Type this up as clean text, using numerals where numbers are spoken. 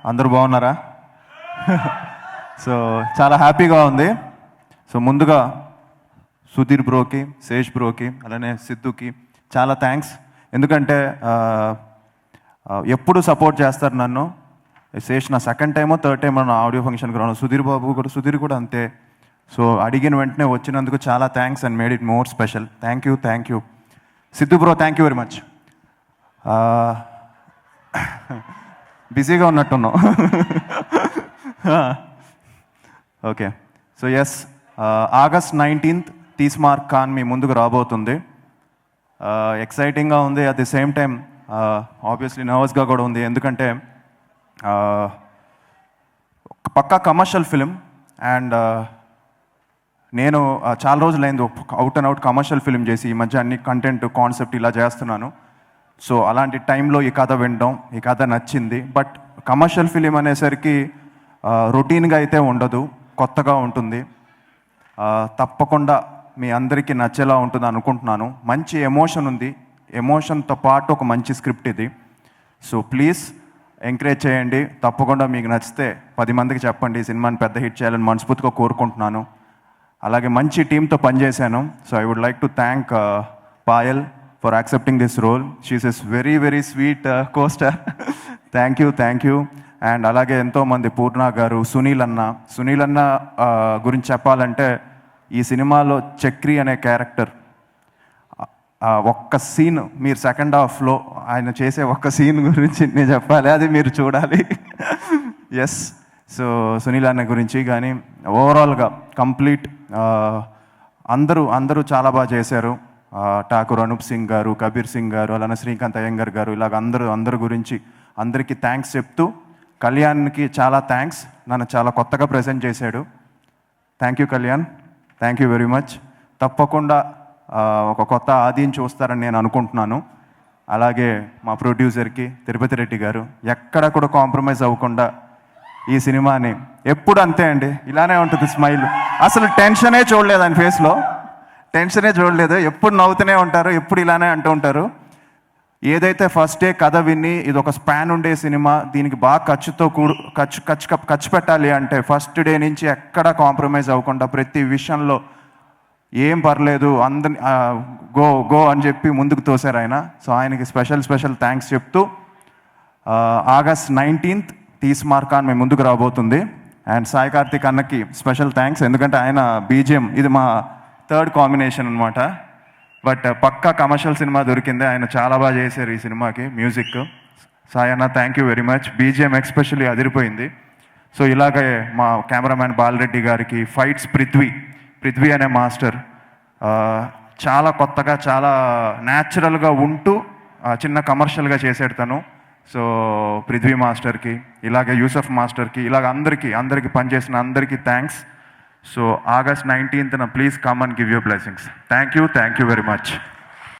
అందరూ బాగున్నారా? సో చాలా హ్యాపీగా ఉంది. సో ముందుగా సుధీర్ బ్రోకి, శేష్ బ్రోకి, అలానే సిద్ధుకి చాలా థ్యాంక్స్. ఎందుకంటే ఎప్పుడు సపోర్ట్ చేస్తారు నన్ను. శేష్ నా సెకండ్ టైమో థర్డ్ టైమో నా ఆడియో ఫంక్షన్కి రాను. సుధీర్ కూడా అంతే. సో అడిగిన వెంటనే వచ్చినందుకు చాలా thanks and made it more special. Thank you. Siddhu bro, thank you very much. బిజీగా ఉన్నట్టున్నాం. Okay. So yes, August 19th Tees Maar Khan మీ ముందుకు రాబోతుంది. ఎక్సైటింగ్గా ఉంది, at the same time obviously నర్వస్గా కూడా ఉంది. ఎందుకంటే పక్కా కమర్షియల్ ఫిలిం అండ్ నేను చాలా రోజులైంది out and out commercial film చేసి. ఈ మధ్య అన్ని కంటెంట్ కాన్సెప్ట్ ఇలా చేస్తున్నాను. సో అలాంటి టైంలో ఈ కథ వినడం, ఈ కథ నచ్చింది. బట్ కమర్షియల్ ఫిలిం అనేసరికి రొటీన్గా అయితే ఉండదు, కొత్తగా ఉంటుంది. తప్పకుండా మీ అందరికీ నచ్చేలా ఉంటుంది అనుకుంటున్నాను. మంచి ఎమోషన్ ఉంది, ఎమోషన్తో పాటు ఒక మంచి స్క్రిప్ట్ ఇది. సో ప్లీజ్ ఎంకరేజ్ చేయండి. తప్పకుండా మీకు నచ్చితే 10 మందికి చెప్పండి. ఈ సినిమాని పెద్ద హిట్ చేయాలని మనస్ఫూర్తిగా కోరుకుంటున్నాను. అలాగే మంచి టీంతో పనిచేశాను. So I would like to thank Payal for accepting this role. She's is very very sweet costar. Thank you. And అలాగే ఎంతోమంది, పూర్ణ గారు, సునీల్ అన్న గురించి చెప్పాలంటే ఈ సినిమాలో చక్రి అనే క్యారెక్టర్ ఒక్క సీన్, మీరు సెకండ్ హాఫ్లో ఆయన చేసే ఒక్క సీన్ గురించి నేను చెప్పాలి, అది మీరు చూడాలి. ఎస్. సో సునీల్ అన్న గురించి కానీ ఓవరాల్గా కంప్లీట్ అందరూ చాలా బాగా చేశారు. ఠాకూర్ అనూప్ సింగ్ గారు, కబీర్ సింగ్ గారు, అలానే శ్రీకాంత్ అయ్యంగర్ గారు, ఇలాగ అందరి గురించి అందరికీ థ్యాంక్స్ చెప్తూ, కళ్యాణ్కి చాలా థ్యాంక్స్. నన్ను చాలా కొత్తగా ప్రజెంట్ చేశాడు. Thank you Kalyan, thank you very much. తప్పకుండా ఒక కొత్త ఆదిని చూస్తారని నేను అనుకుంటున్నాను. అలాగే మా ప్రొడ్యూసర్కి తిరుపతి రెడ్డి గారు ఎక్కడ కూడా కాంప్రమైజ్ అవ్వకుండా ఈ సినిమాని, ఎప్పుడు అంతే అండి, ఇలానే ఉంటుంది స్మైల్. అసలు టెన్షనే చూడలేదు ఆయన ఫేస్లో, టెన్షనే చూడలేదు. ఎప్పుడు నవ్వుతూనే ఉంటారు, ఎప్పుడు ఇలానే అంటూ ఉంటారు. ఏదైతే ఫస్ట్ డే కథ విని ఇది ఒక స్పాన్ ఉండే సినిమా, దీనికి బాగా ఖర్చు పెట్టాలి అంటే ఫస్ట్ డే నుంచి ఎక్కడ కాంప్రమైజ్ అవ్వకుండా ప్రతి విషయంలో ఏం పర్లేదు అందరి గో అని చెప్పి ముందుకు తోశారు ఆయన. సో ఆయనకి స్పెషల్ థ్యాంక్స్ చెప్తూ, August 19th తీస్మార్క్ ఖాన్ మేము ముందుకు రాబోతుంది. అండ్ సాయి కార్తిక్ అన్నకి స్పెషల్ థ్యాంక్స్. ఎందుకంటే ఆయన బీజిఎం ఇది మా థర్డ్ కాంబినేషన్ అనమాట. బట్ పక్కా కమర్షియల్ సినిమా దొరికింది. ఆయన చాలా బాగా చేశారు ఈ సినిమాకి మ్యూజిక్. సాయి అన్న thank you very much. BGM especially అదిరిపోయింది. సో ఇలాగే మా కెమెరామ్యాన్ బాలరెడ్డి గారికి, ఫైట్స్ పృథ్వీ అనే మాస్టర్ చాలా కొత్తగా, చాలా న్యాచురల్గా ఉంటూ చిన్న కమర్షియల్గా చేసాడు తను. సో పృథ్వీ మాస్టర్కి, ఇలాగే యూసఫ్ మాస్టర్కి, ఇలాగ అందరికీ పనిచేసిన అందరికీ thanks. So August 19th, please come and give your blessings. Thank you very much.